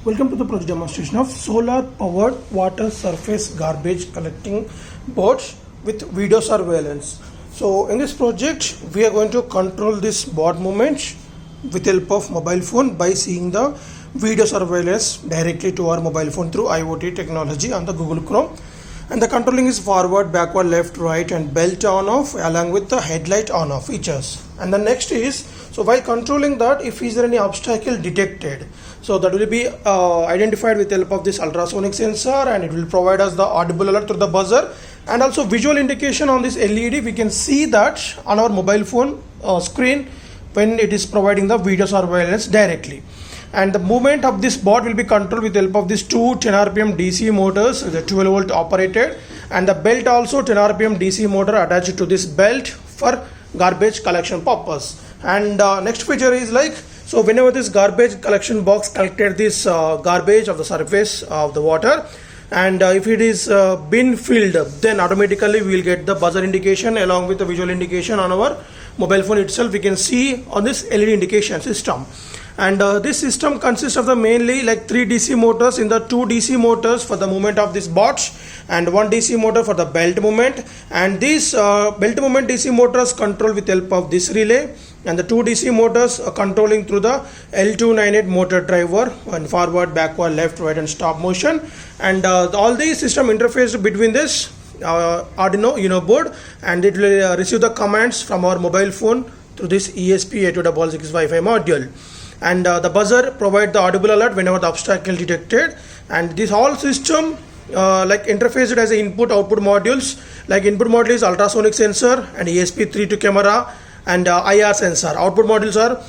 Welcome to the project demonstration of solar powered water surface garbage collecting boards with video surveillance. So in this project we are going to control this board movement with help of mobile phone by seeing the video surveillance directly to our mobile phone through IoT technology on the Google Chrome. And the controlling is forward, backward, left, right and belt on off along with the headlight on off features. And the next is, so while controlling that, if is there any obstacle detected, so that will be identified with the help of this ultrasonic sensor, and it will provide us the audible alert through the buzzer and also visual indication on this LED. We can see that on our mobile phone screen when it is providing the video surveillance directly. And the movement of this board will be controlled with the help of these two 10 rpm DC motors, the 12 volt operated, and the belt also 10 rpm DC motor attached to this belt for garbage collection purpose. And next feature is like, so whenever this garbage collection box collected this garbage of the surface of the water, and if it is bin filled, then automatically we will get the buzzer indication along with the visual indication on our mobile phone itself. We can see on this LED indication system. And this system consists of the mainly like 3 DC motors in the 2 DC motors for the movement of this box and 1 DC motor for the belt movement. And these belt movement DC motors control with help of this relay, and the 2 DC motors are controlling through the L298 motor driver and forward, backward, left, right and stop motion. And all these system interface between this Arduino Uno board, and it will receive the commands from our mobile phone through this ESP3266 Wi-Fi module. And the buzzer provide the audible alert whenever the obstacle detected. And this whole system like interfaced as input output modules. Like input module is ultrasonic sensor and ESP32 camera and IR sensor. Output modules are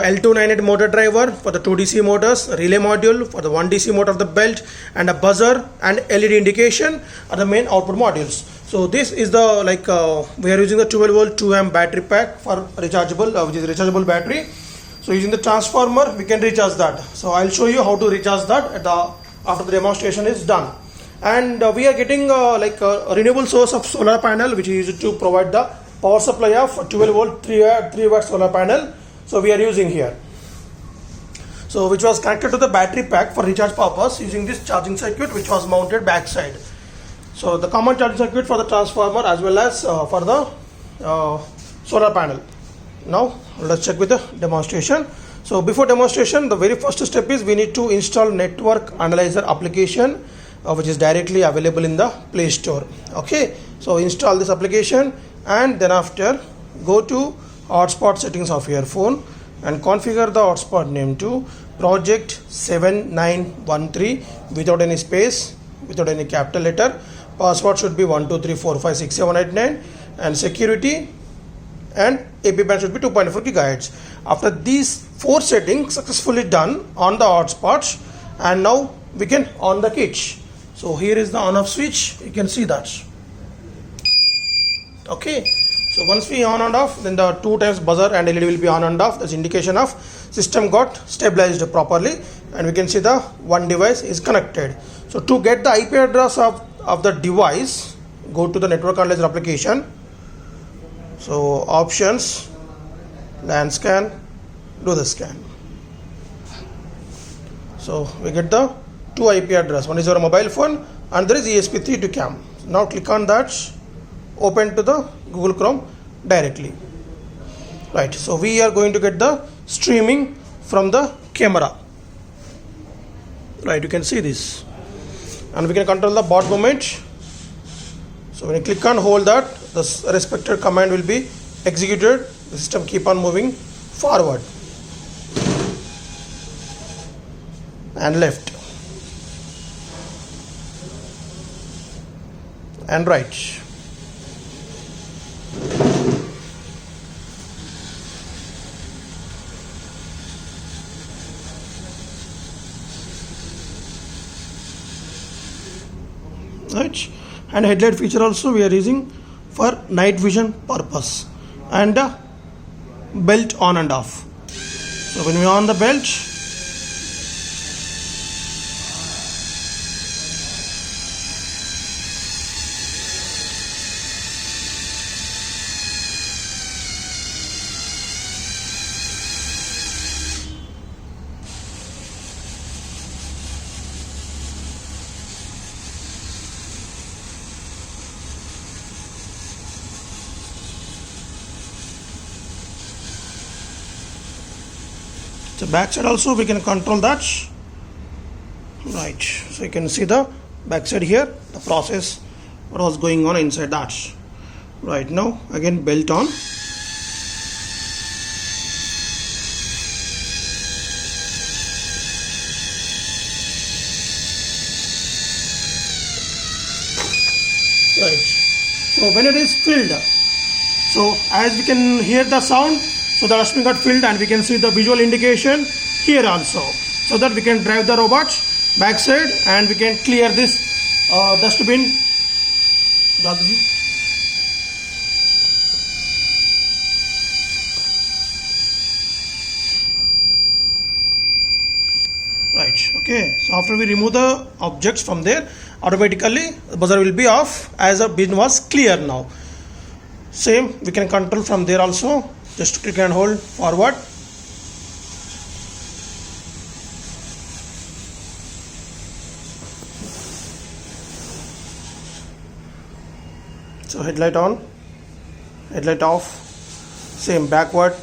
L298 motor driver for the 2 DC motors, relay module for the 1 DC motor of the belt, and a buzzer and LED indication are the main output modules. So this is the like we are using the 12 volt 2 amp battery pack for rechargeable which is rechargeable battery. So using the transformer we can recharge that. So I'll show you how to recharge that at after the demonstration is done. And we are getting like a renewable source of solar panel which is used to provide the power supply of 12 volt 3 watt solar panel. So we are using here. So which was connected to the battery pack for recharge purpose using this charging circuit which was mounted backside. So the common charging circuit for the transformer as well as for the solar panel. Now let's check with the demonstration. So before demonstration, the very first step is we need to install network analyzer application which is directly available in the Play Store. Okay, so install this application and then after go to hotspot settings of your phone and configure the hotspot name to project 7913 without any space, without any capital letter. Password should be 1234567889 and security and AP band should be 2.4 gigahertz. After these 4 settings successfully done on the hotspots, and now we can on the kit. So here is the on off switch, you can see that. Okay, so once we on and off, then the 2 times buzzer and LED will be on and off. That's indication of system got stabilized properly, and we can see the one device is connected. So to get the IP address of the device, go to the network analyzer application. So options, LAN scan, do the scan. So we get the 2 IP address. One is your mobile phone and there is ESP32CAM. Now click on that, open to the Google Chrome directly. Right, so we are going to get the streaming from the camera. Right, you can see this. And we can control the board movement. So when you click on hold that, the respected command will be executed. The system keep on moving forward and left and right. Right, and headlight feature also we are using for night vision purpose, and belt on and off. So when we on the belt, So back side also we can control that. Right, so you can see the back side here, the process what was going on inside that. Right, now again belt on. Right, so when it is filled, so as we can hear the sound, so the dustbin got filled and we can see the visual indication here also, so that we can drive the robot backside and we can clear this dustbin. Right, okay, so after we remove the objects from there, automatically the buzzer will be off as the bin was clear now. Same we can control from there also, just click and hold forward. So headlight on, headlight off, same backward.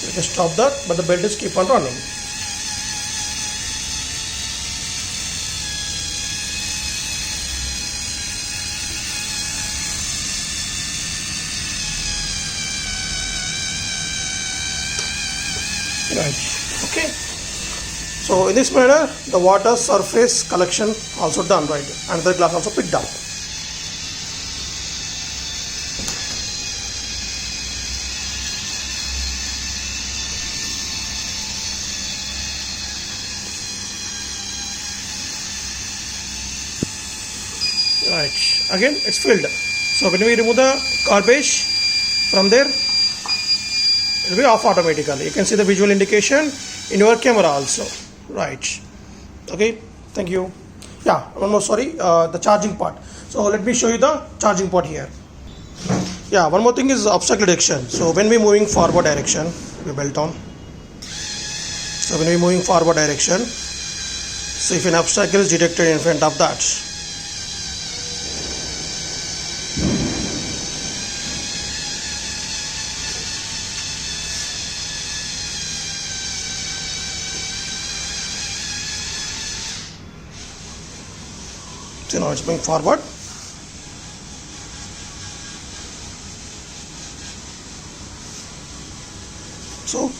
We can stop that, but the belt is keep on running. Right, okay. So in this manner, the water surface collection also done, right, and the glass also picked up. Right, again it's filled. So when we remove the garbage from there, it will be off automatically. You can see the visual indication in your camera also. Right, okay, thank you. Yeah, one more, sorry, the charging part. So let me show you the charging part here. Yeah, one more thing is obstacle detection. So when we moving forward direction, we belt on. So when we moving forward direction, so if an obstacle is detected in front of that, so now it's moving forward. So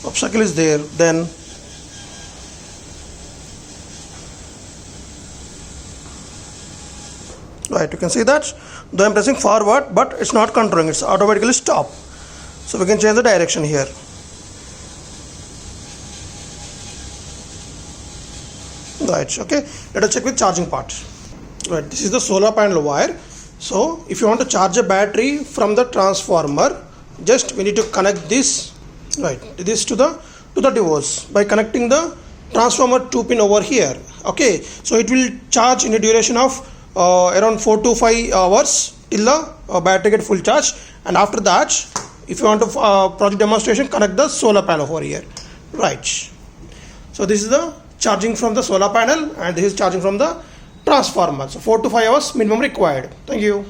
obstacle is there, then right, you can see that though I'm pressing forward, but it's not controlling, it's automatically stop. So we can change the direction here. Right, okay, let us check with charging part. Right, this is the solar panel wire. So if you want to charge a battery from the transformer, just we need to connect this, right, this to the device by connecting the transformer 2 pin over here. Okay, so it will charge in a duration of around 4 to 5 hours till the battery get full charge, and after that if you want to project demonstration, connect the solar panel over here. Right, so this is the charging from the solar panel and this is charging from the transformer. So 4 to 5 hours minimum required. Thank you.